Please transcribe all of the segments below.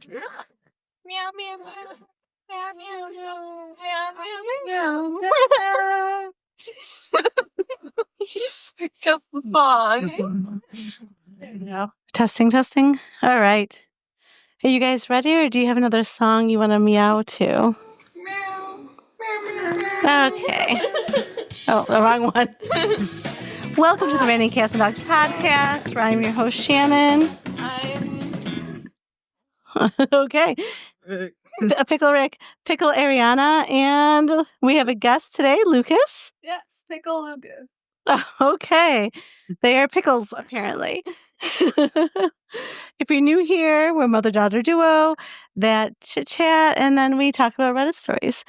Meow, meow, meow. Meow, meow, meow. Meow, meow, meow. Just the song. There you go. Testing. All right. Are you guys ready, or do you have another song you want to meow to? Meow, meow, meow. Okay. Oh, the wrong one. Welcome to the Raining Cats and Dogs podcast, where I'm your host, Shannon. Okay. Pickle Rick, Pickle Arianna, and we have a guest today, Lucas. Yes, Pickle Lucas. Okay. They are pickles, apparently. If you're new here, we're mother-daughter duo that chit-chat, and then we talk about Reddit stories.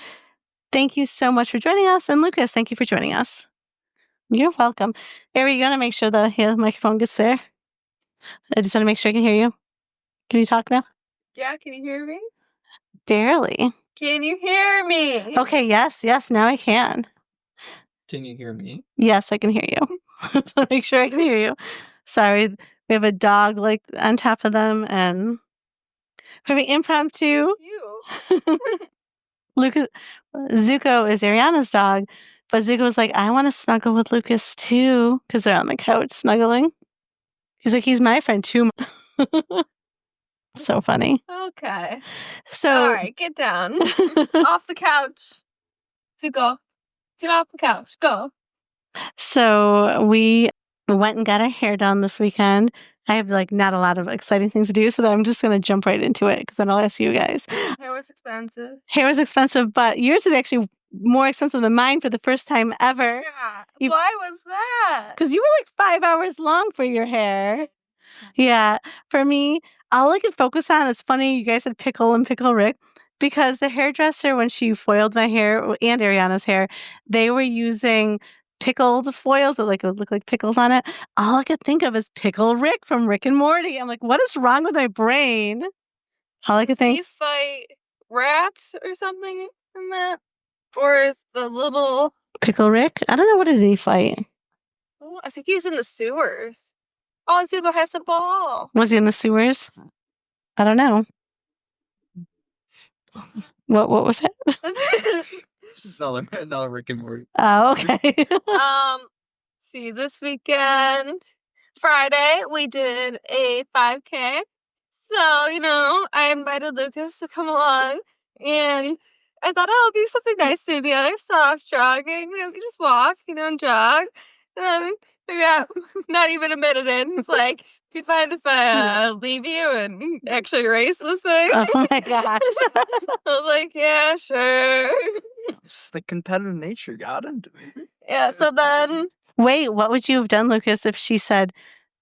Thank you so much for joining us. And Lucas, thank you for joining us. You're welcome. Ari, you going to make sure the microphone gets there? I just want to make sure I can hear you. Can you talk now? Yeah, can you hear me? Barely. Can you hear me? Okay, yes, now I can. Can you hear me? Yes, I can hear you. Just want to make sure I can hear you. Sorry, we have a dog like on top of them, and we're having impromptu. Lucas, Zuko is Ariana's dog, but Zuko was like, I want to snuggle with Lucas too, because they're on the couch snuggling. He's like, he's my friend too. So funny. Okay. So, all right, get down. Off the couch. Zuko, get off the couch. Go. So we went and got our hair done this weekend. I have not a lot of exciting things to do, so I'm just going to jump right into it because then I'll ask you guys. Hair was expensive. Hair was expensive, but yours is actually more expensive than mine for the first time ever. Yeah. Why was that? Because you were 5 hours long for your hair. Yeah. For me, all I could focus on is funny. You guys had Pickle and Pickle Rick. Because the hairdresser, when she foiled my hair and Ariana's hair, they were using pickled foils that would look like pickles on it. All I could think of is Pickle Rick from Rick and Morty. I'm like, what is wrong with my brain? All I could think. Did he fight rats or something in that? Or is the little Pickle Rick? I don't know. What did he fight? Oh, I think he's in the sewers. Oh, Zuko has the ball. Was he in the sewers? I don't know. What was it? Another Rick and Morty. Oh, okay. See, this weekend, Friday, we did a 5K. So, I invited Lucas to come along, and I thought, oh, it'll be something nice to do together. Soft jogging. We could just walk, and jog. And then, not even a minute in, it's like, you find if I leave you and actually race this thing? Oh my gosh. I was like, yeah, sure. The competitive nature got into me. Yeah, so then... Wait, what would you have done, Lucas, if she said,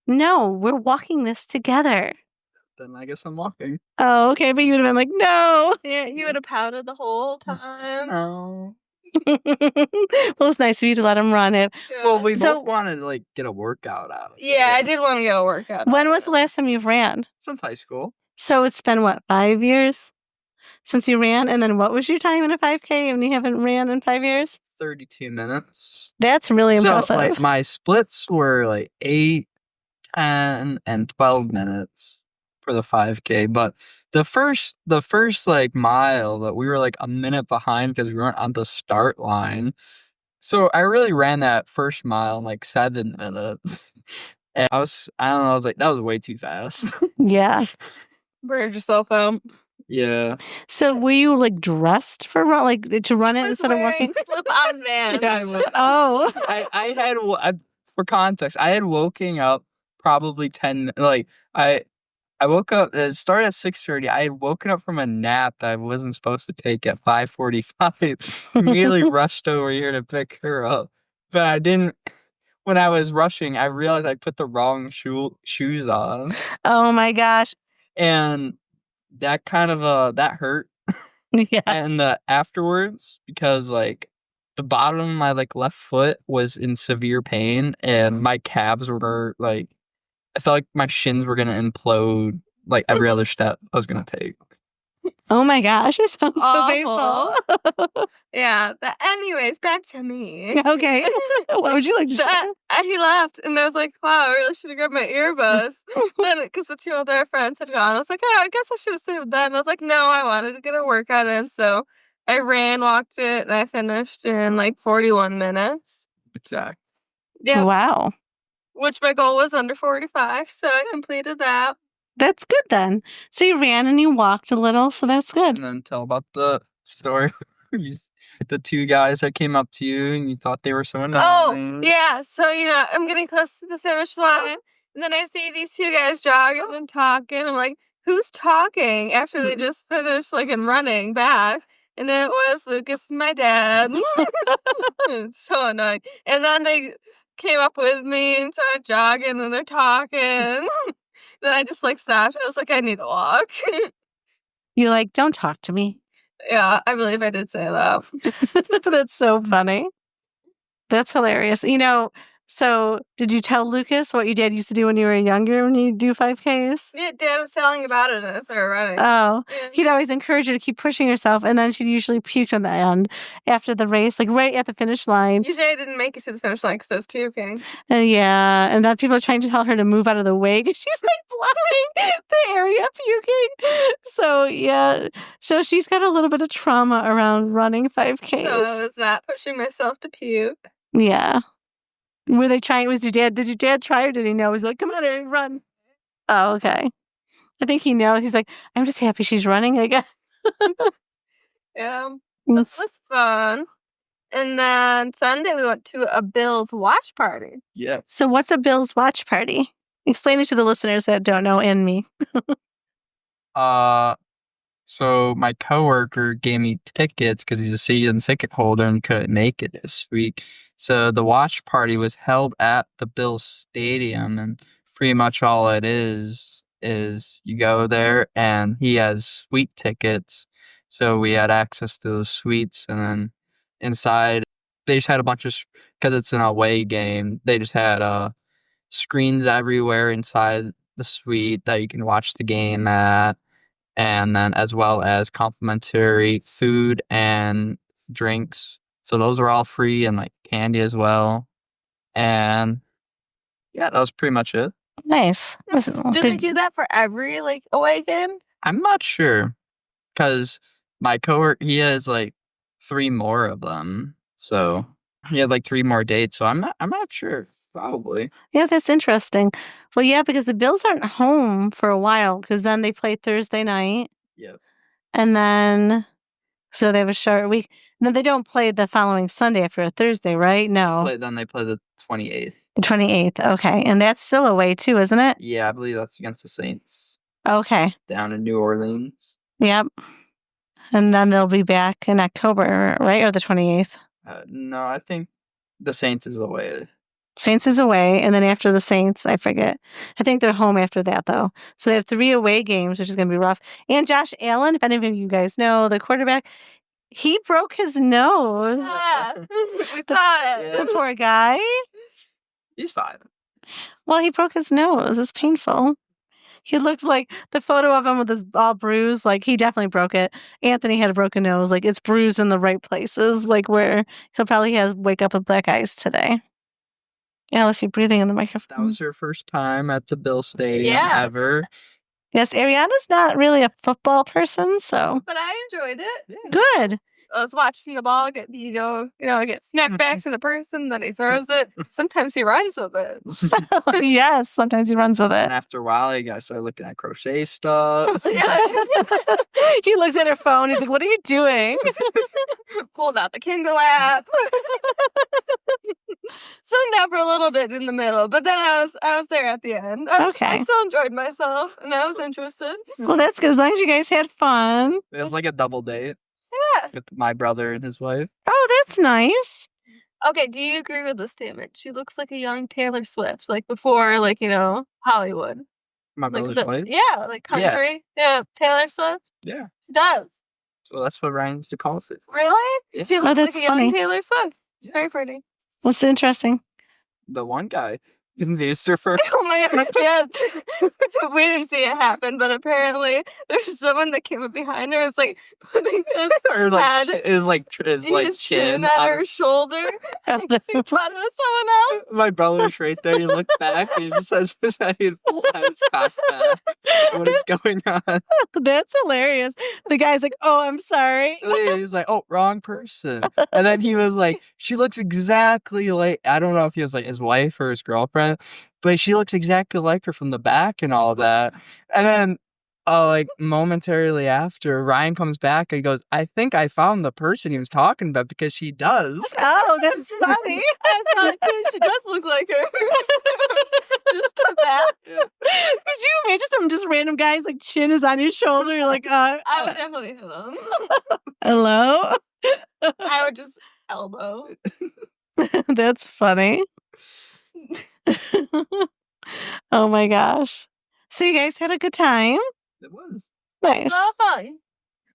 no, we're walking this together? Then I guess I'm walking. Oh, okay, but you would have been like, no. Yeah, you would have pouted the whole time. Oh. Well, it's nice of you to let him run it. Yeah. Well, we both wanted to get a workout out of it. Yeah, I did want to get a workout. When was the last time you ran? Since high school. So it's been, 5 years since you ran? And then what was your time in a 5K and you haven't ran in 5 years? 32 minutes. That's really impressive. So, my splits were 8, 10, and 12 minutes for the 5K. But the first mile that we were a minute behind because we weren't on the start line. So I really ran that first mile in 7 minutes. And I was like, that was way too fast. Yeah. Burned yourself out. Yeah. So were you dressed for to run it instead of walking? Slip-on Vans. Yeah, Oh. I had, for context, I had woken up probably 10, I woke up, it started at 6:30. I had woken up from a nap that I wasn't supposed to take at 5:45. Immediately rushed over here to pick her up. But I didn't, when I was rushing, I realized I put the wrong shoes on. Oh my gosh. And that kind of, that hurt. Yeah. And afterwards, because the bottom of my left foot was in severe pain and my calves were I felt like my shins were going to implode every other step I was going to take. Oh my gosh, it sounds so Awful. painful. Yeah, but anyways, back to me. Okay. What would you like to share? He left, and I was like, wow, I really should have grabbed my earbuds. Then, because the two other friends had gone, I was like, oh, I guess I should have saved that. And I was like, no, I wanted to get a workout in, so I ran, walked it, and I finished in like 41 minutes. Exactly. Yeah, Wow. which my goal was under 45, so I completed that. That's good then. So you ran and you walked a little, so that's good. And then tell about the story. The two guys that came up to you and you thought they were so annoying. Oh, yeah. So, I'm getting close to the finish line. And then I see these two guys jogging and talking. I'm like, who's talking after they just finished, and running back? And then it was Lucas and my dad. It's so annoying. And then they came up with me and started jogging and they're talking. Then I just stopped. I was like, I need to walk. You're like, don't talk to me. Yeah, I believe I did say that. That's so funny. That's hilarious. So did you tell Lucas what your dad used to do when you were younger when you do 5Ks? Yeah, Dad was telling about it and I started running. Oh, Yeah. he'd always encourage you to keep pushing yourself, and then she'd usually puke on the end after the race, right at the finish line. Usually I didn't make it to the finish line because I was puking. And then people are trying to tell her to move out of the way because she's blocking the area puking. So yeah, so she's got a little bit of trauma around running 5Ks. So I was not pushing myself to puke. Yeah. Were they trying? Did your dad try, or did he know? He was like, come on, Arian, run. Oh, okay. I think he knows. He's like, I'm just happy she's running, I guess. Yeah. That was fun. And then Sunday we went to a Bills watch party. Yeah. So what's a Bills watch party? Explain it to the listeners that don't know and me. So my coworker gave me tickets because he's a season ticket holder and couldn't make it this week. So the watch party was held at the Bills Stadium, and pretty much all it is you go there and he has suite tickets. So we had access to those suites, and then inside they just had a bunch of, because it's an away game, they just had screens everywhere inside the suite that you can watch the game at. And then as well as complimentary food and drinks. So those are all free, and candy as well. And yeah, that was pretty much it. Nice. Did they do that for every away game? I'm not sure, because my coworker, he has 3 more of them. So he had 3 more dates. So I'm not sure. Probably. Yeah, that's interesting. Well, yeah, because the Bills aren't home for a while, because then they play Thursday night. Yep. And then, so they have a short week. And then they don't play the following Sunday after a Thursday, right? No. Then they play the 28th. The 28th. Okay. And that's still away too, isn't it? Yeah, I believe that's against the Saints. Okay. Down in New Orleans. Yep. And then they'll be back in October, right? Or the 28th? No, I think the Saints is away. Saints is away, and then after the Saints, I forget. I think they're home after that, though. So they have 3 away games, which is going to be rough. And Josh Allen, if any of you guys know, the quarterback, he broke his nose. Yeah, we saw it. The poor guy. He's fine. Well, he broke his nose. It's painful. He looked like the photo of him with his all bruised. He definitely broke it. Anthony had a broken nose. It's bruised in the right places, where he'll probably wake up with black eyes today. Yeah, unless you're breathing in the microphone. That was her first time at the Bill Stadium ever. Yes, Arianna's not really a football person, so. But I enjoyed it. Yeah. Good. I was watching the ball get snapped back to the person, then he throws it. Sometimes he runs with it. Yes, sometimes he runs with it. And after a while, you guys started looking at crochet stuff. He looks at her phone. He's like, what are you doing? Pulled out the Kindle app. So never a little bit in the middle, but then I was there at the end. I still enjoyed myself, and I was interested. Well, that's good. As long as you guys had fun. It was like a double date. Yeah. With my brother and his wife. Oh, that's nice. Okay, do you agree with this statement? She looks like a young Taylor Swift, before, Hollywood. My brother's wife? Yeah, country. Yeah, Taylor Swift. Yeah. She does. So that's what Ryan used to call it. Really? Yeah. She looks that's like a young funny. Taylor Swift. Very pretty. What's interesting? The one guy, Convinced her for. Oh my god, yeah. We didn't see it happen, but apparently there's someone that came up behind her. It's like putting his Or like head, his chin on her shoulder. Like, in front of someone else. My brother's right there. He looks back and he just has his head has cocked back. What is going on? That's hilarious. The guy's like, "Oh, I'm sorry." He's like, "Oh, wrong person." And then he was like, "She looks exactly like," I don't know if he was like his wife or his girlfriend, but she looks exactly like her from the back and all that. And then like momentarily after, Ryan comes back and he goes, "I think I found the person he was talking about because she does." Oh, that's funny. I thought too, she does look like her. Just the back. Yeah. Could you imagine some just random guy's like chin is on your shoulder? You're like, I would definitely hit him. hello? I would just elbow. That's funny. Oh my gosh. So you guys had a good time? It was. Nice. So fun.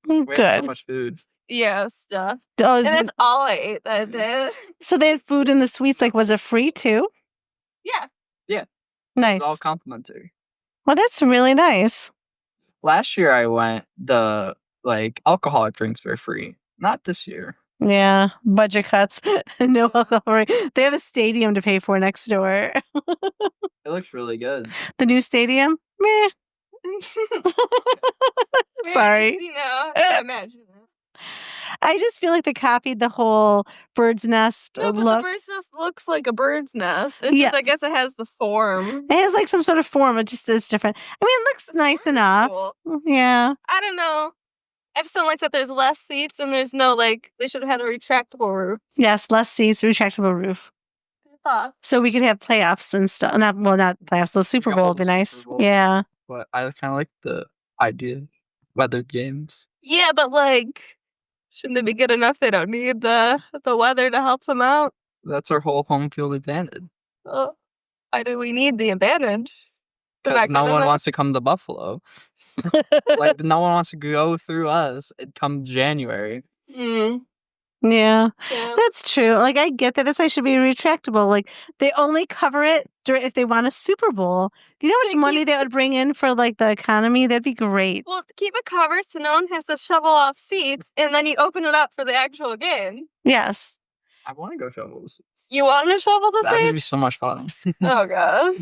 We had so Good. much food. Yeah, stuff. Oh, And that's all I ate that day. so they had food in the suites. Like, was it free too? Yeah. Yeah. Nice. It's all complimentary. Well, that's really nice. Last year I went, the alcoholic drinks were free. Not this year. Yeah, budget cuts. No alcohol. They have a stadium to pay for next door. It looks really good. The new stadium? Meh. Sorry. You know, I can't imagine it. I just feel like they copied the whole bird's nest No, but look. the bird's nest looks like a bird's nest. It's Yeah. just, I guess it has the form. It has like some sort of form. It just is different. I mean, it looks nice enough. Cool. Yeah. I don't know. I just don't like that there's less seats and there's no, like, they should have had a retractable roof. Yes, less seats, retractable roof. So we could have playoffs and stuff. Not playoffs. The Super Yeah, Bowl all would be the nice. Super Bowl. Yeah. But I kind of like the idea of weather games. Yeah, but like, shouldn't it be good enough they don't need the weather to help them out? That's our whole home field advantage. Oh, why do we need the advantage? They're Because not no good one enough? wants to come to Buffalo. Like, no one wants to go through us. It comes January. Mm, Yeah. yeah. That's true. Like, I get that. That's why it should be retractable. Like, they only cover it if they want a Super Bowl. Do you know how much They money keep- that would bring in for, like, the economy? That'd be great. Well, to keep it covered so no one has to shovel off seats, and then you open it up for the actual game. Yes. I want to go shovel the seats. You want to shovel the That would be seats? so much fun. Oh, God.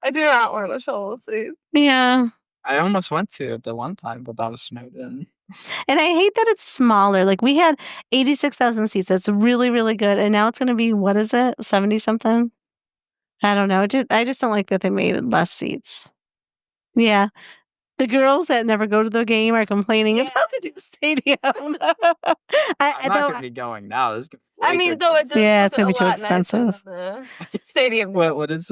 I do not want to shovel the seats. Yeah. I almost went to it the one time, but that was snowed in. And I hate that it's smaller. Like, we had 86,000 seats. That's really, really good. And now it's going to be, what is it? 70 something? I don't know. I just don't like that they made less seats. Yeah. The girls that never go to the game are complaining about the new stadium. I'm not going to be going now. This is gonna be I way mean, too though it does Yeah, look it's gonna be a too lot nicer expensive. than the stadium. What did A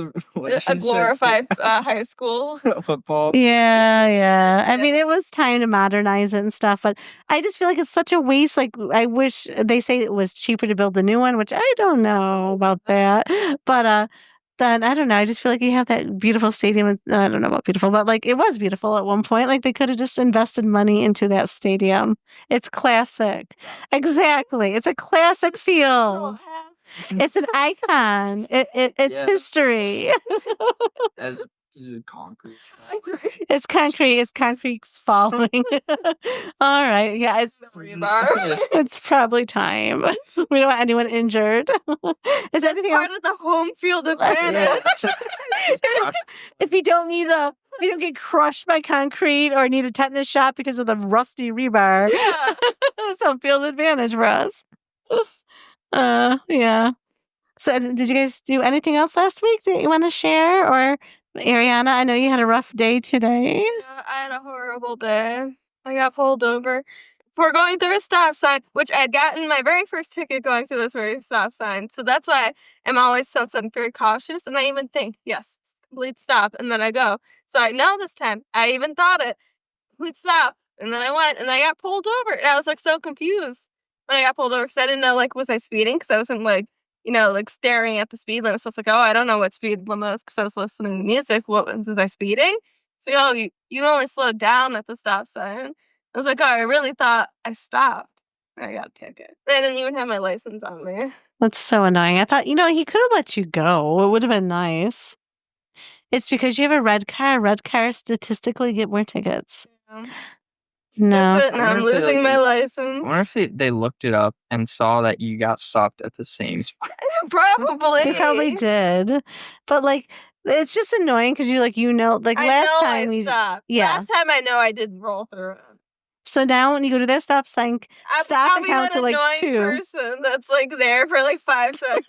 she say? glorified high school. Football. Yeah. I mean, it was time to modernize it and stuff, but I just feel like it's such a waste. Like, I wish they say it was cheaper to build the new one, which I don't know about that. But then I don't know. I just feel like you have that beautiful stadium. I don't know about beautiful, but like it was beautiful at one point. Like they could have just invested money into that stadium. It's classic. Exactly. It's a classic field. It's an icon. It's Yeah. history. As a piece of concrete. It's concrete. It's concrete's falling. All right. Yeah, it's probably time. We don't want anyone injured. Is there anything Part else? of the home field advantage. If you don't get crushed by concrete or need a tetanus shot because of the rusty rebar, Yeah. that's a field advantage for us. Yeah. So, did you guys do anything else last week that you want to share? Or Arianna, I know you had a rough day today. Yeah, I had a horrible day. I got pulled over for going through a stop sign, which I had gotten my very first ticket going through this very stop sign. So that's why I'm always very cautious. And I even think, yes, complete stop. And then I go. So I know this time, I even thought it, complete stop. And then I went and I got pulled over. And I was like so confused when I got pulled over because I didn't know, like, was I speeding? Because I wasn't like, staring at the speed limit. So it's like, oh, I don't know what speed limit is because I was listening to music. Was I speeding? So, you only slowed down at the stop sign. I was like, oh, I really thought I stopped. I got a ticket. I didn't even have my license on me. That's so annoying. I thought, he could have let you go. It would have been nice. It's because you have a red car. Red cars statistically get more tickets. Yeah. No. That's it. Now I'm losing my license. I wonder if they looked it up and saw that you got stopped at the same spot. Probably. They probably did. But like, it's just annoying because last time we stopped. Yeah. Last time I know I did roll through it. So now when you go to that stop sign, stop and count to like annoying 2. Person that's like there for like 5 seconds.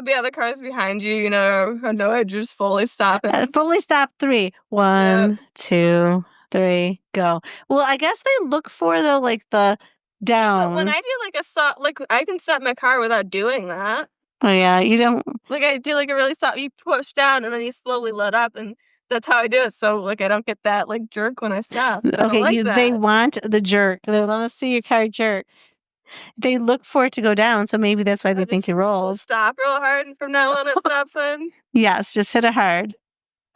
The other cars behind you, I just fully stop it. Fully stop 3. 1, 2, 3, go. Well, I guess they look for the down. But when I do like a stop, like I can stop my car without doing that. Oh yeah, you don't. Like I do like a really stop. You push down and then you slowly let up, and that's how I do it. So like I don't get that like jerk when I stop. Okay, they want the jerk. They want to see your car jerk. They look for it to go down, so maybe that's why they think you rolled. Stop real hard and from now on at stop sign. Yes, just hit it hard.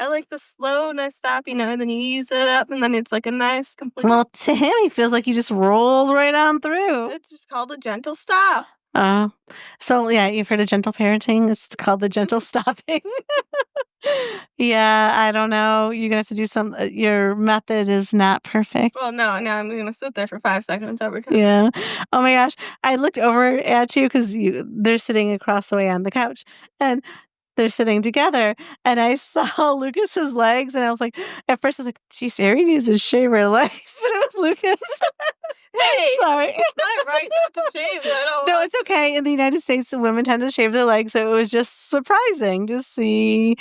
I like the slow, nice stop, and then you ease it up, and then it's like a nice complete. Well, to him, he feels like you just rolled right on through. It's just called a gentle stop. So yeah, you've heard of gentle parenting. It's called the gentle stopping. Yeah, I don't know. You're gonna have to do some. Your method is not perfect. Well, no, now I'm gonna sit there for 5 seconds every time. Yeah. Oh my gosh, I looked over at you because they're sitting across the way on the couch, and they're sitting together, and I saw Lucas's legs, and I was like, at first I was like, geez, Ari needs to shave her legs, but it was Lucas. Hey, sorry. It's not right not to shave. No, it's okay. In the United States, women tend to shave their legs, so it was just surprising to see.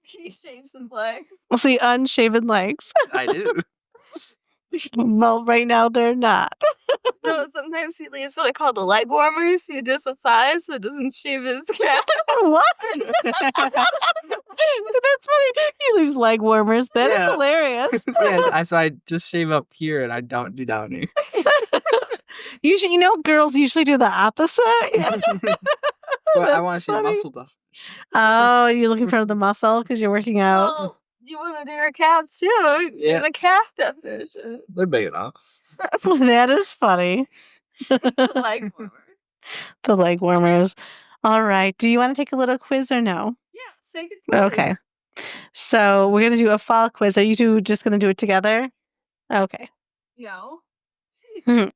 He shaves some legs. See unshaven legs. I do. Well, right now they're not. No, sometimes he leaves what I call the leg warmers. He does the thighs so it doesn't shave his calf. What? That's funny. He leaves leg warmers. That is hilarious. Yes, so I just shave up here and I don't do down here. Girls usually do the opposite. Well, I want to see muscle stuff. Oh, you're looking for the muscle because you're working out. Well, you want to do your calves too? Yeah. The calf definition. They're big enough. That is funny. Leg warmer. The leg warmers. All right. Do you want to take a little quiz or no? Yeah, take a quiz. Okay. So we're going to do a fall quiz. Are you two just going to do it together? Okay. No.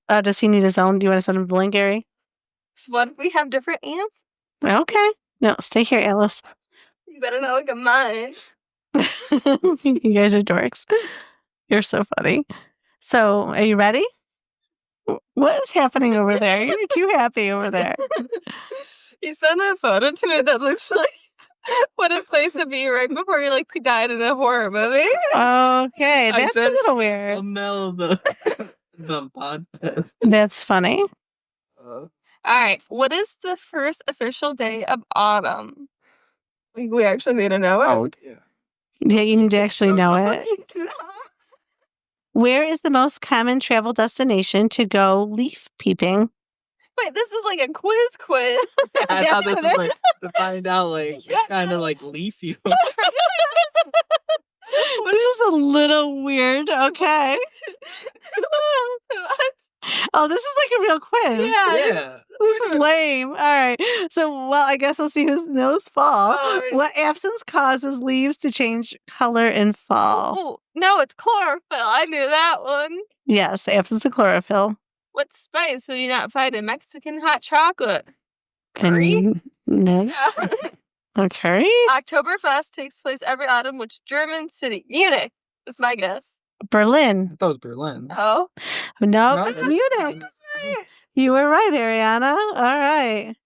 Does he need his own? Do you want to send him the link, Gary? So what if we have different answers? Okay. No, stay here, Alice. You better not look at mine. You guys are dorks. You're so funny. So, are you ready? What is happening over there? You're too happy over there. He sent a photo to me that looks like what a place to be right before you died in a horror movie. Okay, that's a little weird. Thumbnail of the podcast. That's funny. All right, what is the first official day of autumn? We actually need to know it. Oh, yeah. Yeah, you need to actually know it. Where is the most common travel destination to go leaf peeping? Wait, this is like a quiz. Yeah, I thought this was to find out kind of leafy. This is a little weird. Okay. Oh, this is like a real quiz. Yeah. This is lame. All right. So, I guess we'll see who knows fall. Right. What absence causes leaves to change color in fall? Oh, no, it's chlorophyll. I knew that one. Yes, absence of chlorophyll. What spice will you not find in Mexican hot chocolate? Curry? No. Yeah. A curry? Oktoberfest takes place every autumn. Which German city? Munich. That's my guess. Berlin. I thought it was Berlin. Oh? No, it's Munich. You were right, Arianna. All right.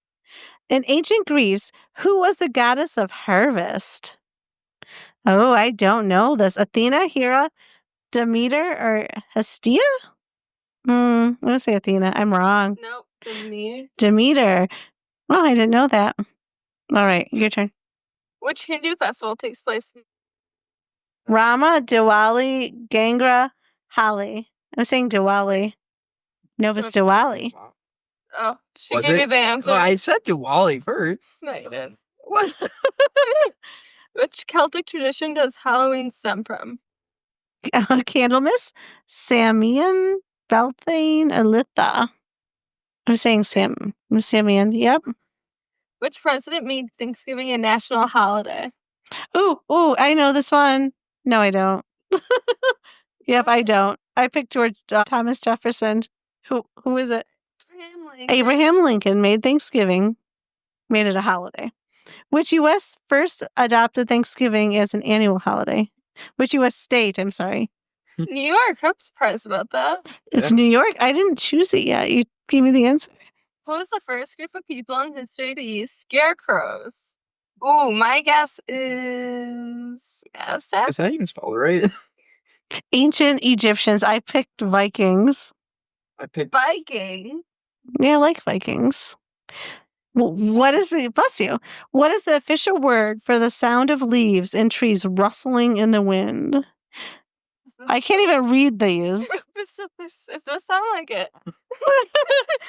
In ancient Greece, who was the goddess of harvest? Oh, I don't know this. Athena, Hera, Demeter, or Hestia? I'm going to say Athena. I'm wrong. Nope. Demeter. Demeter. Oh, I didn't know that. All right, your turn. Which Hindu festival takes place? Rama, Diwali, Gangra, Holi. I'm saying Diwali. No, it's Diwali. Oh, she Was gave me it? the answer. Well, I said Diwali first. No, you didn't. What? Which Celtic tradition does Halloween stem from? Candlemas, Samian, Beltane, or Litha. I'm saying Samian. Yep. Which president made Thanksgiving a national holiday? Ooh, I know this one. No, I don't. Yep, I don't. I picked George Thomas Jefferson. Who is it? Abraham Lincoln made Thanksgiving, made it a holiday. Which U.S. first adopted Thanksgiving as an annual holiday? Which U.S. state? I'm sorry. New York. I'm surprised about that. It's New York. I didn't choose it yet. You gave me the answer. Who was the first group of people in history to use scarecrows? Oh, my guess is Aztec. Is that even spelled right? Ancient Egyptians. I picked Vikings. I picked Viking. Yeah, I like Vikings. What is the bless you? What is the official word for the sound of leaves and trees rustling in the wind? I can't even read these. It does sound like it.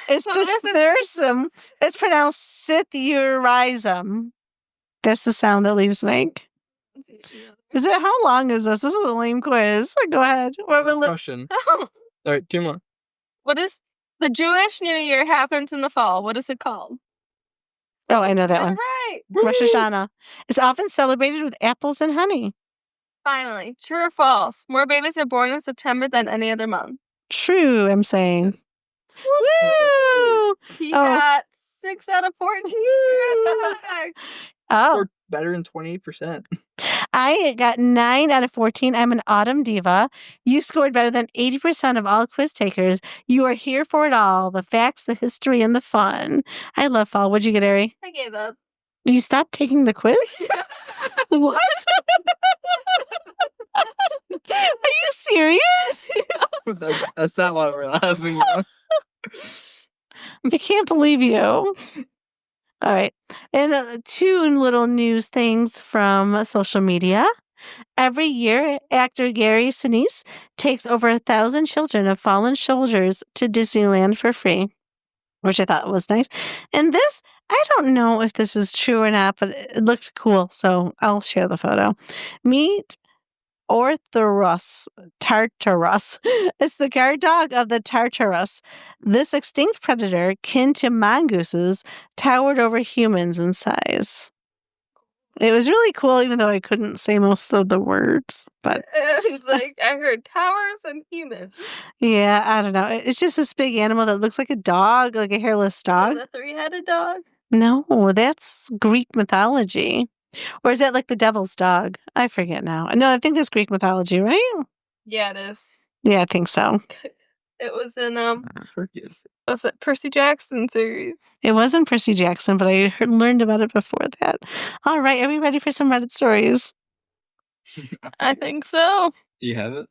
It's Pithyrsum. It's pronounced Sithurizum. That's the sound that leaves make. Is it? How long is this? This is a lame quiz. Go ahead. question. All right, 2 more. What is the Jewish New Year happens in the fall? What is it called? Oh, I know that one. Right. Rosh Hashanah. It's often celebrated with apples and honey. Finally, true or false? More babies are born in September than any other month. True, I'm saying. Woo! He got 6 out of 14. Oh. Or better than 28%. I got 9 out of 14. I'm an autumn diva. You scored better than 80% of all quiz takers. You are here for it all. The facts, the history, and the fun. I love fall. What'd you get, Ari? I gave up. You stopped taking the quiz? What? Are you serious? That's not why we're laughing. I can't believe you. All right. And 2 little news things from social media. Every year, actor Gary Sinise takes over 1,000 children of fallen soldiers to Disneyland for free, which I thought was nice. And this, I don't know if this is true or not, but it looked cool, so I'll share the photo. Meet Orthoros tartarus. It's the guard dog of the tartarus. This extinct predator, kin to mongooses, towered over humans in size. It was really cool, even though I couldn't say most of the words. But it's like I heard towers and humans. Yeah, I don't know. It's just this big animal that looks like a dog, like a hairless dog. The 3-headed dog? No, that's Greek mythology. Or is that like the devil's dog? I forget now. No, I think that's Greek mythology, right? Yeah, it is. Yeah, I think so. It was in was it Percy Jackson series? It wasn't Percy Jackson, but I learned about it before that. All right, are we ready for some Reddit stories? I think so. Do you have it?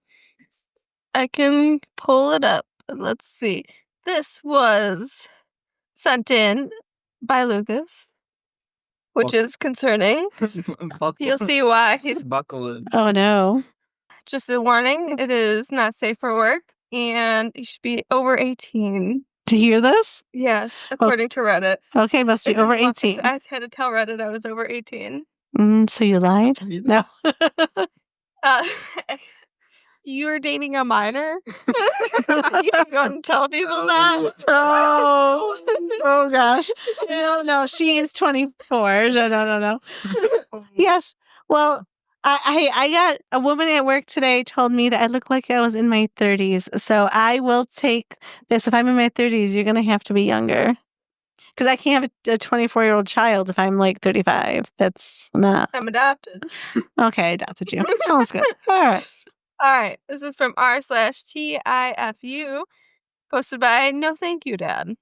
I can pull it up. Let's see. This was sent in by Lucas, which is concerning. You'll see why. He's buckle in. Oh, no. Just a warning, it is not safe for work, and you should be over 18. To hear this? Yes, according to Reddit. Okay, must be over 18. I had to tell Reddit I was over 18. So you lied? No. You were dating a minor? You don't tell people that? Oh gosh. No, she is 24. No. Yes. Well, I got a woman at work today told me that I look like I was in my 30s. So I will take this. If I'm in my 30s, you're going to have to be younger. Because I can't have a 24-year-old child if I'm like 35. That's not. I'm adopted. Okay, I adopted you. Sounds good. All right. This is from r/TIFU, posted by No Thank You Dad.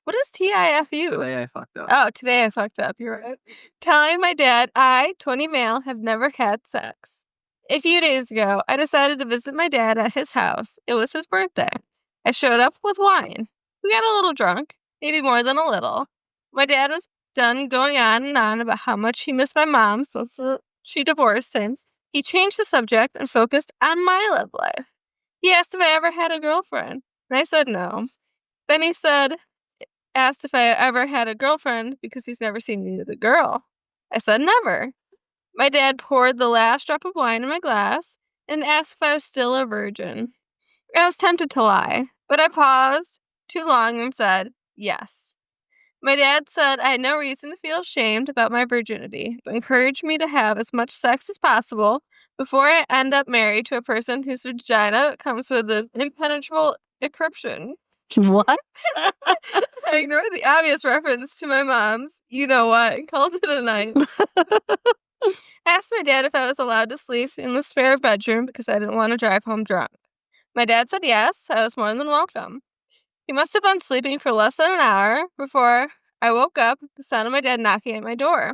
What is TIFU? Today I fucked up. Oh, today I fucked up. You're right. Telling my dad I, 20 male, have never had sex. A few days ago, I decided to visit my dad at his house. It was his birthday. I showed up with wine. We got a little drunk, maybe more than a little. My dad was done going on and on about how much he missed my mom since she divorced him. He changed the subject and focused on my love life. He asked if I ever had a girlfriend, and I said no. Then he asked if I ever had a girlfriend because he's never seen me with a girl. I said never. My dad poured the last drop of wine in my glass and asked if I was still a virgin. I was tempted to lie, but I paused too long and said yes. My dad said I had no reason to feel ashamed about my virginity, but encouraged me to have as much sex as possible before I end up married to a person whose vagina comes with an impenetrable encryption. What? I ignored the obvious reference to my mom's you-know-what and called it a night. I asked my dad if I was allowed to sleep in the spare bedroom because I didn't want to drive home drunk. My dad said yes, I was more than welcome. He must have been sleeping for less than an hour before I woke up with the sound of my dad knocking at my door.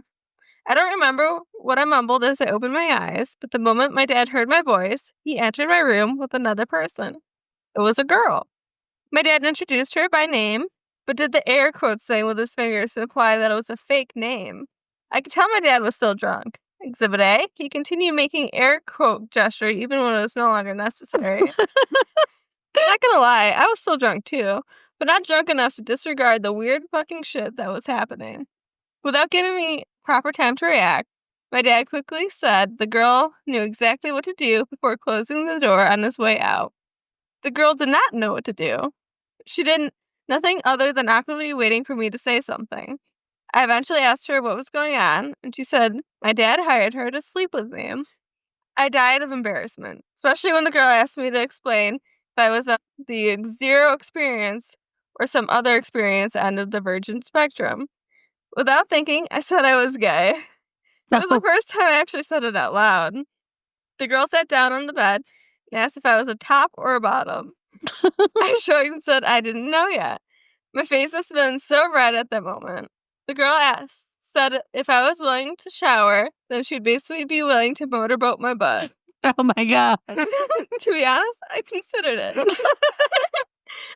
I don't remember what I mumbled as I opened my eyes, but the moment my dad heard my voice, he entered my room with another person. It was a girl. My dad introduced her by name, but did the air quotes thing with his fingers to imply that it was a fake name. I could tell my dad was still drunk. Exhibit A, he continued making air quote gesture even when it was no longer necessary. Not gonna lie, I was still drunk too, but not drunk enough to disregard the weird fucking shit that was happening. Without giving me proper time to react, my dad quickly said the girl knew exactly what to do before closing the door on his way out. The girl did not know what to do. She did nothing other than awkwardly waiting for me to say something. I eventually asked her what was going on, and she said my dad hired her to sleep with me. I died of embarrassment, especially when the girl asked me to explain if I was on the zero experience or some other experience end of the virgin spectrum. Without thinking, I said I was gay. It was the first time I actually said it out loud. The girl sat down on the bed and asked if I was a top or a bottom. I shrugged and said I didn't know yet. My face must have been so red at that moment. The girl said if I was willing to shower, then she'd basically be willing to motorboat my butt. Oh my God. To be honest, I considered it.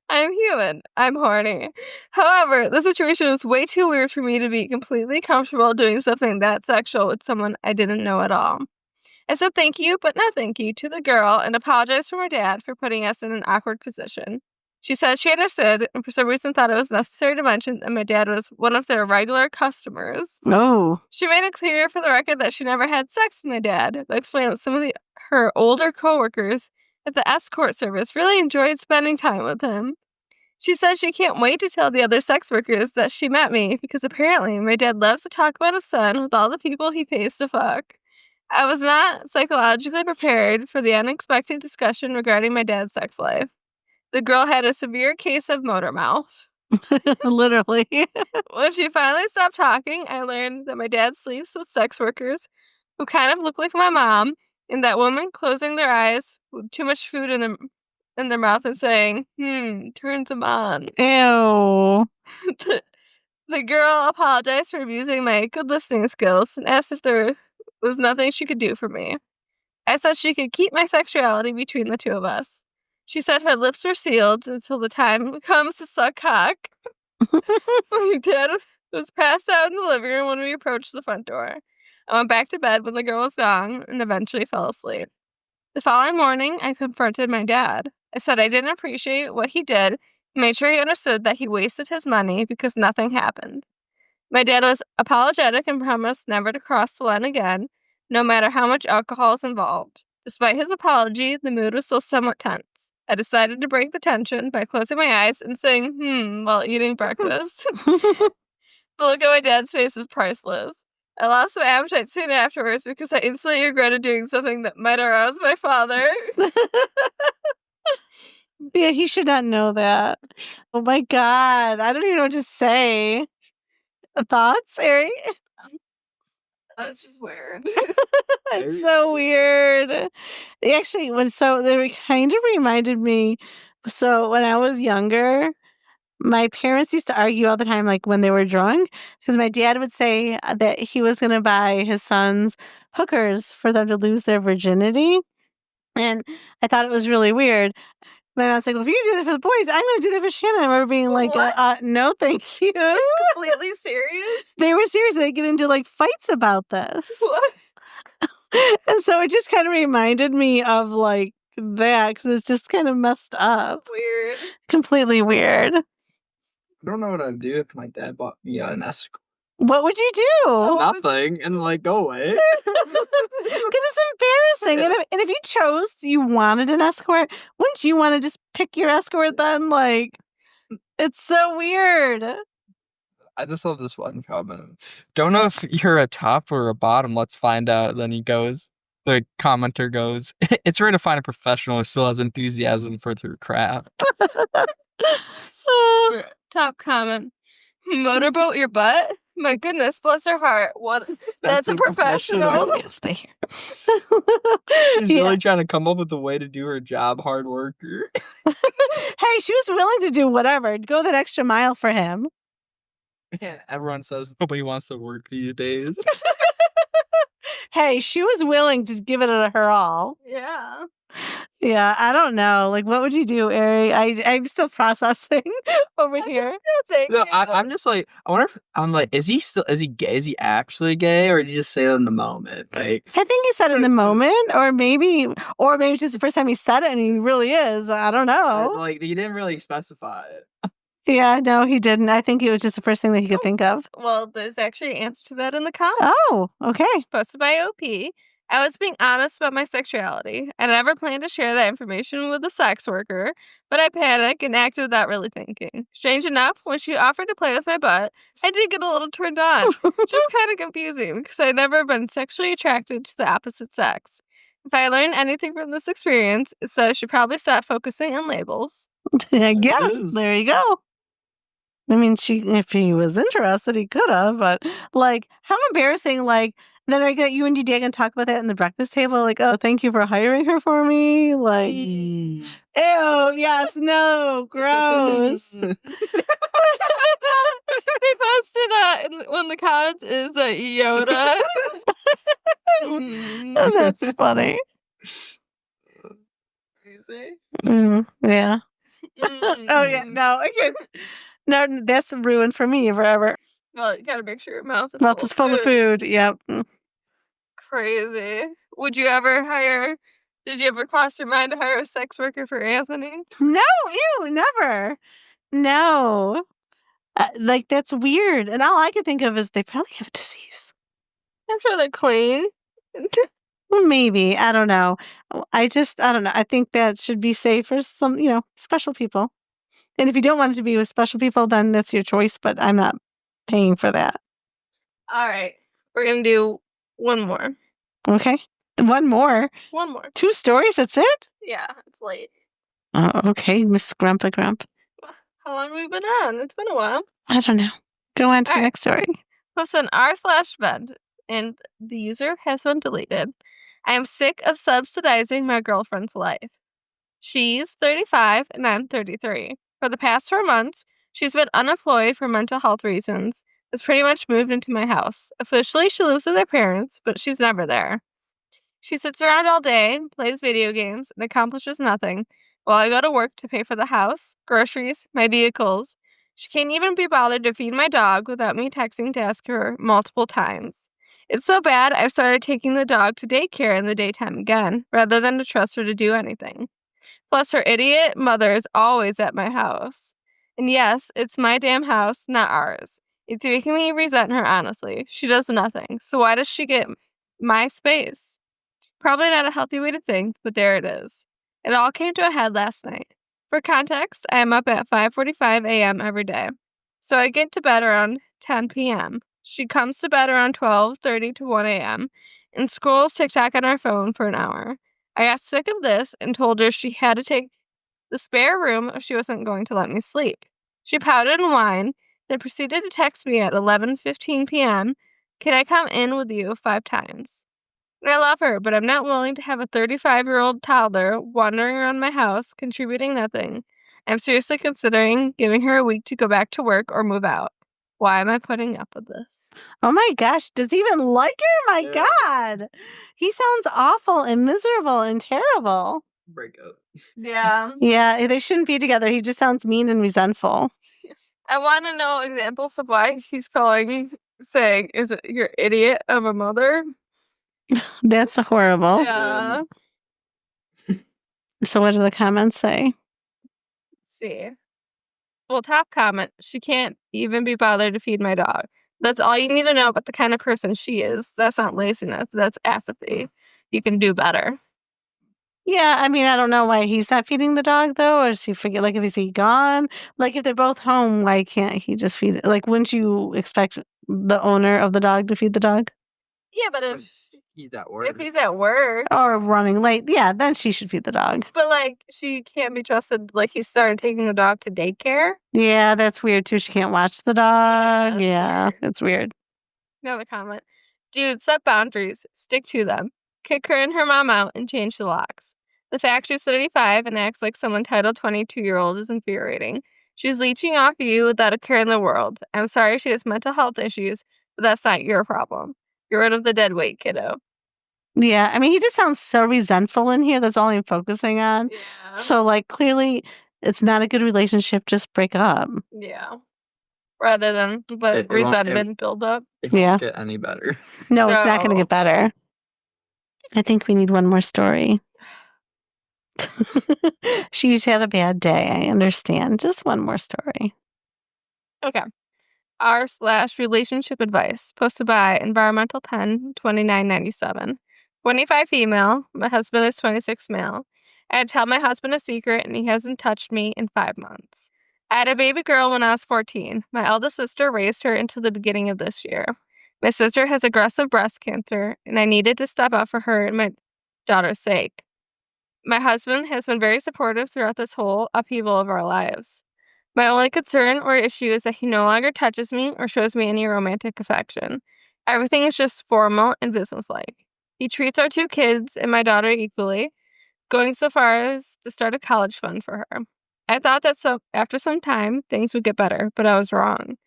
I'm human. I'm horny. However, the situation was way too weird for me to be completely comfortable doing something that sexual with someone I didn't know at all. I said thank you, but no thank you to the girl and apologized for my dad for putting us in an awkward position. She said she understood and for some reason thought it was necessary to mention that my dad was one of their regular customers. Oh. She made it clear for the record that she never had sex with my dad, but explained that some of her older coworkers at the escort service really enjoyed spending time with him. She says she can't wait to tell the other sex workers that she met me because apparently my dad loves to talk about his son with all the people he pays to fuck. I was not psychologically prepared for the unexpected discussion regarding my dad's sex life. The girl had a severe case of motor mouth. Literally. When she finally stopped talking, I learned that my dad sleeps with sex workers who kind of look like my mom, and that woman closing their eyes with too much food in their mouth and saying, turns him on. Ew. The girl apologized for abusing my good listening skills and asked if there was nothing she could do for me. I said she could keep my sexuality between the two of us. She said her lips were sealed until the time comes to suck cock. My dad was passed out in the living room when we approached the front door. I went back to bed when the girl was gone and eventually fell asleep. The following morning, I confronted my dad. I said I didn't appreciate what he did and made sure he understood that he wasted his money because nothing happened. My dad was apologetic and promised never to cross the line again, no matter how much alcohol is involved. Despite his apology, the mood was still somewhat tense. I decided to break the tension by closing my eyes and saying, while eating breakfast. The look at my dad's face was priceless. I lost my appetite soon afterwards because I instantly regretted doing something that might arouse my father. Yeah, he should not know that. Oh my God. I don't even know what to say. Thoughts, Ari? That's just weird. It's so weird. Actually, they kind of reminded me. So when I was younger, my parents used to argue all the time, like when they were drunk, because my dad would say that he was going to buy his sons hookers for them to lose their virginity. And I thought it was really weird. My mom's like, well, if you can do that for the boys, I'm going to do that for Shannon. I remember being like, no, thank you. Completely serious? They were serious. They get into like fights about this. What? And so it just kind of reminded me of like that because it's just kind of messed up. Weird. Completely weird. I don't know what I'd do if my dad bought me an escort. What would you do? Nothing, and like go away. Because it's embarrassing. And if you chose, you wanted an escort, wouldn't you want to just pick your escort then? Like, it's so weird. I just love this one comment. Don't know if you're a top or a bottom. Let's find out. Then the commenter goes, it's rare to find a professional who still has enthusiasm for their craft. Top comment. Motorboat your butt? My goodness, bless her heart. What? That's a professional. Yes, they hear. She's really trying to come up with a way to do her job, hard worker. Hey, she was willing to do whatever, go that extra mile for him. Man, everyone says nobody wants to work these days. Hey, she was willing to give it her all. Yeah. Yeah, I don't know. Like, what would you do, Ari? I'm still processing over here. No, I'm just like, I wonder if I'm like, is he gay? Is he actually gay, or did he just say it in the moment? Like, I think he said it in the moment, or maybe it's just the first time he said it and he really is. I don't know. Like, he didn't really specify it. Yeah, no, he didn't. I think it was just the first thing that he could think of. Well, there's actually an answer to that in the comments. Oh, okay. Posted by OP. I was being honest about my sexuality. I never planned to share that information with a sex worker, but I panicked and acted without really thinking. Strange enough, when she offered to play with my butt, I did get a little turned on. Just kind of confusing, because I'd never been sexually attracted to the opposite sex. If I learned anything from this experience, it's that I should probably stop focusing on labels. I guess. There you go. I mean, if he was interested, he could have, but like, how embarrassing, like, then you and your dad gonna talk about that in the breakfast table, like, oh, thank you for hiring her for me, like, ew, yes, no, gross. They posted one of the comments is Yoda. That's funny. Crazy. Yeah. Oh yeah, no, I can't. No, that's ruined for me forever. Well, you gotta make sure your mouth is full of food. Yep. Crazy. Did you ever cross your mind to hire a sex worker for Anthony? No, ew, never. No. Like, that's weird. And all I can think of is they probably have a disease. I'm sure they're clean. Well, maybe. I don't know. I don't know. I think that should be safe for some, special people. And if you don't want it to be with special people, then that's your choice, but I'm not paying for that. All right. We're going to do one more. Okay. One more? 2 stories, that's it? Yeah, it's late. Oh, okay, Miss Grumpa Grump. How long have we been on? It's been a while. I don't know. Go on to the next story. Post on r/vent, and the user has been deleted. I am sick of subsidizing my girlfriend's life. She's 35 and I'm 33. For the past 4 months, she's been unemployed for mental health reasons. Has pretty much moved into my house. Officially, she lives with her parents, but she's never there. She sits around all day, plays video games, and accomplishes nothing, while I go to work to pay for the house, groceries, my vehicles. She can't even be bothered to feed my dog without me texting to ask her multiple times. It's so bad, I've started taking the dog to daycare in the daytime again, rather than to trust her to do anything. Plus, her idiot mother is always at my house. And yes, it's my damn house, not ours. It's making me resent her, honestly. She does nothing, so why does she get my space? Probably not a healthy way to think, but there it is. It all came to a head last night. For context, I am up at 5:45 a.m. every day, so I get to bed around 10 p.m. She comes to bed around 12:30 to 1 a.m. and scrolls TikTok on her phone for an hour. I got sick of this and told her she had to take the spare room if she wasn't going to let me sleep. She pouted and whined, then proceeded to text me at 11:15 p.m. Can I come in with you 5 times? I love her, but I'm not willing to have a 35-year-old toddler wandering around my house, contributing nothing. I'm seriously considering giving her a week to go back to work or move out. Why am I putting up with this? Oh my gosh, does he even like her? My God. He sounds awful and miserable and terrible. Break up. Yeah. Yeah, they shouldn't be together. He just sounds mean and resentful. I want to know examples of why he's saying, is it your idiot of a mother? That's horrible. Yeah. So what do the comments say? Let's see. Well, top comment, she can't even be bothered to feed my dog. That's all you need to know about the kind of person she is. That's not laziness. That's apathy. You can do better. Yeah, I mean, I don't know why he's not feeding the dog though, or does he forget? Like, if is he gone? Like, if they're both home, why can't he just feed it? Like, wouldn't you expect the owner of the dog to feed the dog? Yeah, but When if he's at work. he's at work, Or running late? Yeah, then she should feed the dog. but like she can't be trusted. Like he started taking the dog to daycare. Yeah, that's weird too. She can't watch the dog. that's Yeah, weird. it's weird. Another comment. Dude, set boundaries. Stick to them. Kick her and her mom out and change the locks. The fact she's 35 and acts like some entitled 22-year-old is infuriating. She's leeching off you without a care in the world. I'm sorry she has mental health issues, but that's not your problem. Get rid of the dead weight, kiddo. Yeah, I mean, he just sounds so resentful in here. That's all I'm focusing on. Yeah. So, like, clearly, it's not a good relationship. Just break up. Yeah. Rather than let resentment build up. It Yeah. won't get any better. No, it's not going to No. get better. I think we need one more story. She's had a bad day. I understand. Just one more story. Okay. R/relationship advice posted by Environmental Pen 2997. 25 female. My husband is 26 male. I had to tell my husband a secret and he hasn't touched me in 5 months. I had a baby girl when I was 14. My eldest sister raised her until the beginning of this year. My sister has aggressive breast cancer and I needed to step up for her and my daughter's sake. My husband has been very supportive throughout this whole upheaval of our lives. My only concern or issue is that he no longer touches me or shows me any romantic affection. Everything is just formal and businesslike. He treats our 2 kids and my daughter equally, going so far as to start a college fund for her. I thought that after some time, things would get better, but I was wrong.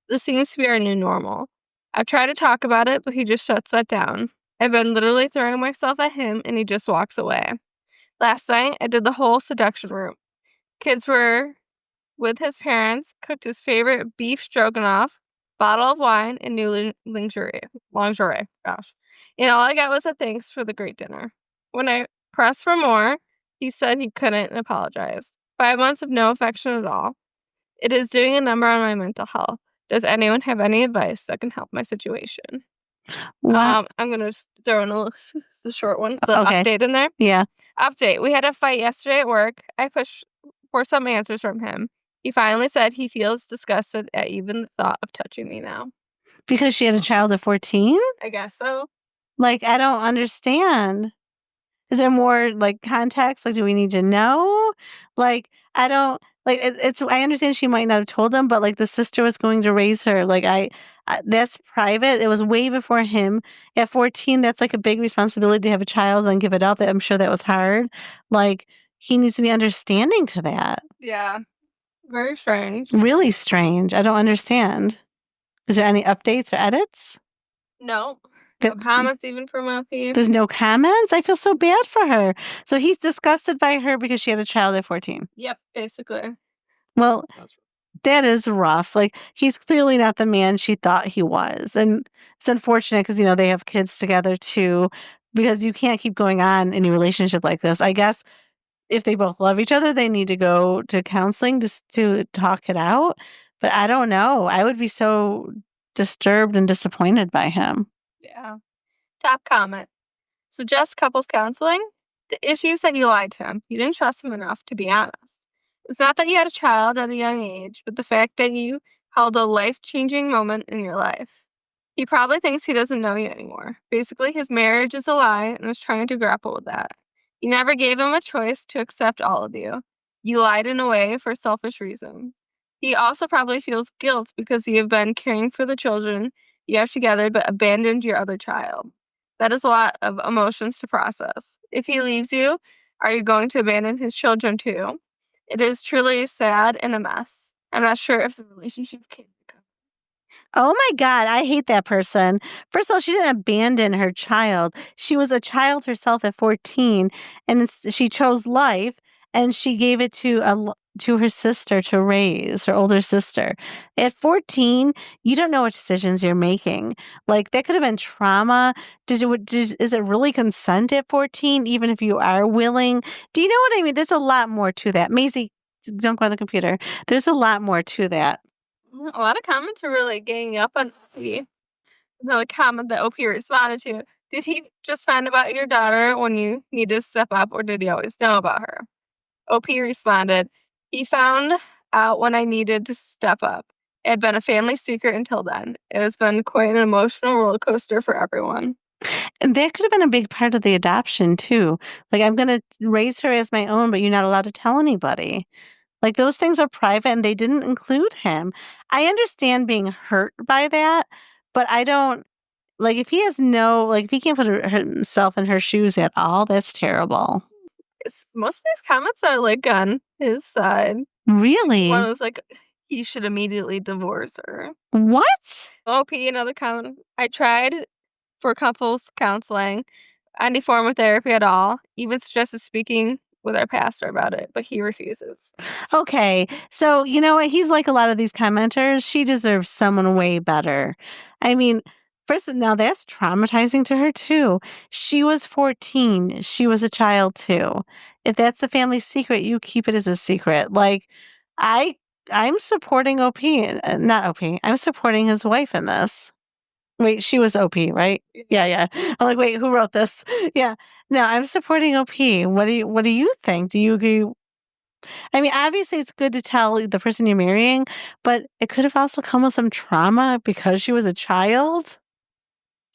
This seems to be our new normal. I've tried to talk about it, but he just shuts that down. I've been literally throwing myself at him and he just walks away. Last night, I did the whole seduction route. Kids were with his parents, cooked his favorite beef stroganoff, bottle of wine, and new lingerie. Gosh. And all I got was a thanks for the great dinner. When I pressed for more, he said he couldn't and apologized. 5 months of no affection at all. It is doing a number on my mental health. Does anyone have any advice that can help my situation? Wow. I'm going to throw in the short one, the Okay. update in there. Yeah. Update. We had a fight yesterday at work. I pushed for some answers from him. He finally said he feels disgusted at even the thought of touching me now. Because she had a child at 14? I guess so. Like, I don't understand. Is there more, like, context? Like, do we need to know? Like, I don't, like, it's, I understand she might not have told him, but, like, the sister was going to raise her. Like, that's private. It was way before him. At 14, that's, like, a big responsibility to have a child and give it up. I'm sure that was hard. Like, he needs to be understanding to that. Yeah. Very strange. Really strange. I don't understand. Is there any updates or edits? No. No comments even from LP. There's no comments? I feel so bad for her. So he's disgusted by her because she had a child at 14. Yep, basically. Well, that is rough. Like, he's clearly not the man she thought he was. And it's unfortunate because, they have kids together too, because you can't keep going on in a relationship like this. I guess if they both love each other, they need to go to counseling to talk it out. But I don't know. I would be so disturbed and disappointed by him. Yeah. Top comment. Suggest couples counseling. The issue is that you lied to him. You didn't trust him enough to be honest. It's not that you had a child at a young age, but the fact that you held a life-changing moment in your life. He probably thinks he doesn't know you anymore. Basically, his marriage is a lie and is trying to grapple with that. You never gave him a choice to accept all of you. You lied in a way for selfish reasons. He also probably feels guilt because you have been caring for the children you have together but abandoned your other child. That is a lot of emotions to process. If he leaves you, are you going to abandon his children too? It is truly sad and a mess. I'm not sure if the relationship can recover. Oh my God, I hate that person. First of all, she didn't abandon her child. She was a child herself at 14, and she chose life, and she gave it to her sister to raise, her older sister. At 14, you don't know what decisions you're making. Like, that could have been trauma. Is it really consent at 14, even if you are willing? Do you know what I mean? There's a lot more to that. Maisie, don't go on the computer. There's a lot more to that. A lot of comments are really ganging up on OP. Another comment that OP responded to. Did he just find about your daughter when you needed to step up, or did he always know about her? OP responded, he found out when I needed to step up. It had been a family secret until then. It has been quite an emotional roller coaster for everyone. And that could have been a big part of the adoption too. Like, I'm going to raise her as my own, but you're not allowed to tell anybody. Like, those things are private and they didn't include him. I understand being hurt by that, but I don't, like, if he has no, like, if he can't put himself in her shoes at all, that's terrible. Most of these comments are like on his side. Really? One was like, he should immediately divorce her. What? OP, another comment. I tried for couples counseling, any form of therapy at all, even suggested speaking with our pastor about it, but he refuses. Okay. So, you know what? He's like a lot of these commenters. She deserves someone way better. I mean, first, now that's traumatizing to her too. She was 14. She was a child too. If that's the family secret, you keep it as a secret. Like, I, I'm supporting OP, not OP. I'm supporting his wife in this. Wait, she was OP, right? Yeah. I'm like, wait, who wrote this? Yeah. No, I'm supporting OP. What do you think? Do you agree? I mean, obviously it's good to tell the person you're marrying, but it could have also come with some trauma because she was a child.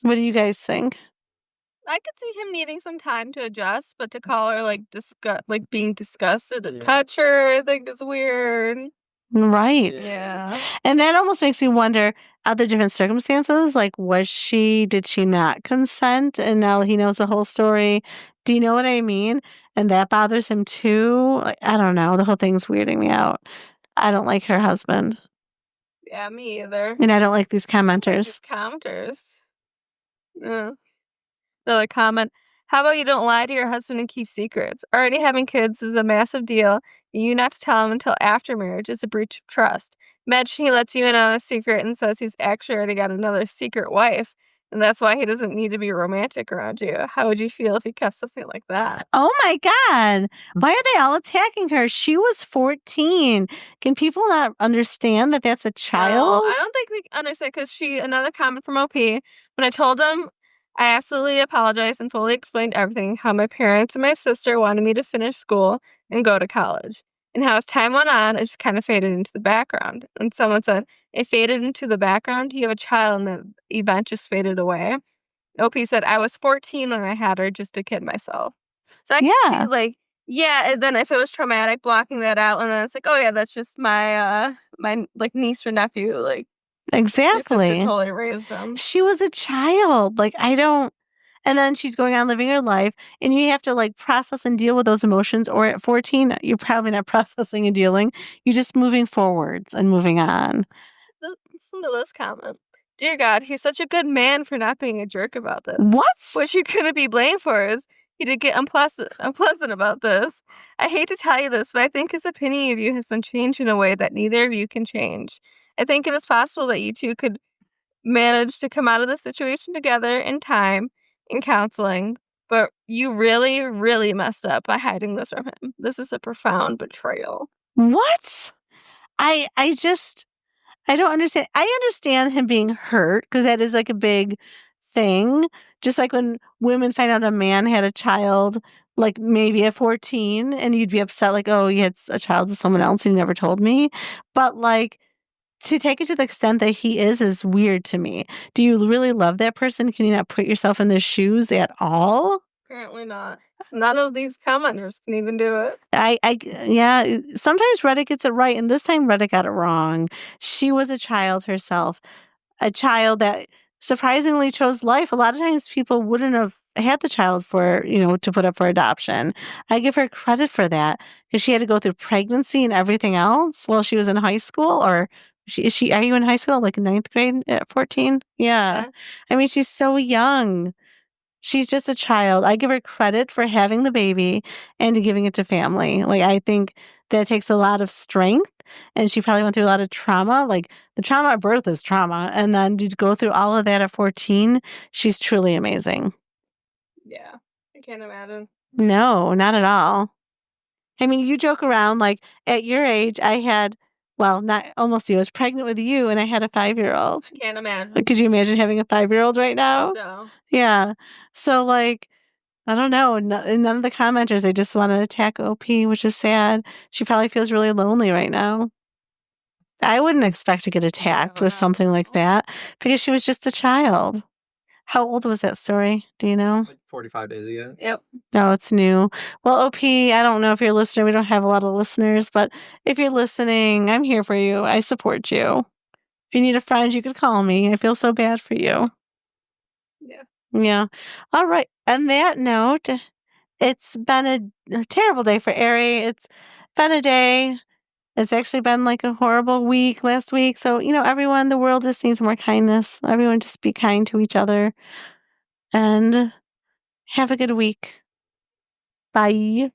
What do you guys think? I could see him needing some time to adjust, but to call her like being disgusted to touch her, I think is weird. Right. Yeah. And that almost makes me wonder other different circumstances. Like, did she not consent? And now he knows the whole story. Do you know what I mean? And that bothers him too. Like, I don't know. The whole thing's weirding me out. I don't like her husband. Yeah, me either. And I don't like these commenters. These commenters. Yeah. Another comment. How about you don't lie to your husband and keep secrets? Already having kids is a massive deal. You not to tell him until after marriage is a breach of trust. Imagine he lets you in on a secret and says he's actually already got another secret wife, and that's why he doesn't need to be romantic around you. How would you feel if he kept something like that? Oh my God. Why are they all attacking her? She was 14. Can people not understand that that's a child? No, I don't think they understand because another comment from OP. When I told him, I absolutely apologized and fully explained everything, how my parents and my sister wanted me to finish school and go to college. And how as time went on, it just kind of faded into the background. And someone said, it faded into the background. You have a child and the event just faded away. OP said, I was 14 when I had her just to kid myself. So I could see, like, yeah, and then if it was traumatic, blocking that out, and then it's like, oh yeah, that's just my like niece or nephew, like Exactly. your sister totally raised them. She was a child. Like, I don't. And then she's going on living her life, and you have to like process and deal with those emotions. Or at 14, you're probably not processing and dealing. You're just moving forwards and moving on. Listen to this comment. Dear God, he's such a good man for not being a jerk about this. What? What you couldn't be blamed for is he did get unpleasant about this. I hate to tell you this, but I think his opinion of you has been changed in a way that neither of you can change. I think it is possible that you two could manage to come out of the situation together in time in counseling, but you really, really messed up by hiding this from him. This is a profound betrayal. What? I just I don't understand. I understand him being hurt because that is like a big thing. Just like when women find out a man had a child, like maybe at 14, and you'd be upset, like, oh, you had a child with someone else and you never told me. But like to take it to the extent that he is weird to me. Do you really love that person? Can you not put yourself in their shoes at all? Apparently not. None of these commenters can even do it. Yeah, sometimes Reddit gets it right, and this time Reddit got it wrong. She was a child herself, a child that surprisingly chose life. A lot of times people wouldn't have had the child to put up for adoption. I give her credit for that because she had to go through pregnancy and everything else while she was in high school. Or are you in high school, like ninth grade at 14? Yeah. I mean, she's so young. She's just a child. I give her credit for having the baby and to giving it to family. Like, I think that takes a lot of strength, and she probably went through a lot of trauma. Like, the trauma of birth is trauma, and then to go through all of that at 14, she's truly amazing. Yeah, I can't imagine. No, not at all. I mean, you joke around, like, at your age, I had, well, not almost you. I was pregnant with you, and I had a 5-year-old. Can't imagine. Could you imagine having a 5-year-old right now? No. Yeah. So, like, I don't know. None of the commenters, they just want to attack OP, which is sad. She probably feels really lonely right now. I wouldn't expect to get attacked with something like that because she was just a child. How old was that story? Do you know? Like 45 days ago. Yep. No, it's new. Well, OP, I don't know if you're a listener. We don't have a lot of listeners, but if you're listening, I'm here for you. I support you. If you need a friend, you could call me. I feel so bad for you. Yeah. Yeah. All right. On that note, it's been a terrible day for Ari. It's been a day. It's actually been like a horrible week last week. So, everyone, the world just needs more kindness. Everyone just be kind to each other and have a good week. Bye.